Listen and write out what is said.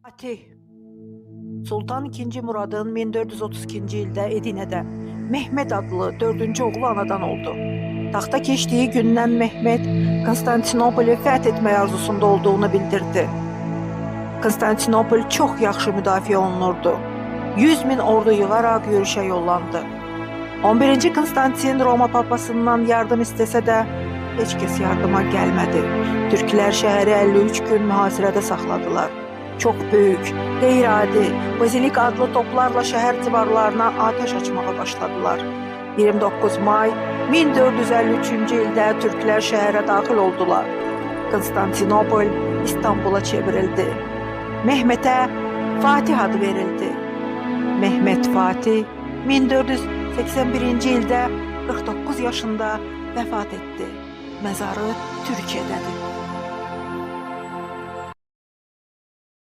Fatih Sultan II. Murad'ın 1432-ci ildə Edirne'də Mehmet adlı 4-cü oğlu anadan oldu. Taxta keçdiyi gündən Mehmet Konstantinopoli fəth etmək arzusunda olduğunu bildirdi. Konstantinopol çox yaxşı müdafiə olunurdu. 100.000 ordu yığaraq yürüşə yollandı. 11-ci Konstantin Roma papasından yardım istəsə də heç kəs yardıma gəlmədi. Türklər şəhəri 53 gün mühasirədə saxladılar. Çox böyük, qeyri-adi, bazilik adlı toplarla şəhər divarlarına ateş açmağa başladılar. 29 may 1453-cü ildə Türklər şəhərə daxil oldular. Konstantinopol İstanbul'a çevrildi. Mehmet'e Fatih adı verildi. Mehmet Fatih 1481-ci ildə 49 yaşında vəfat etdi. Məzarı Türkiyədədir.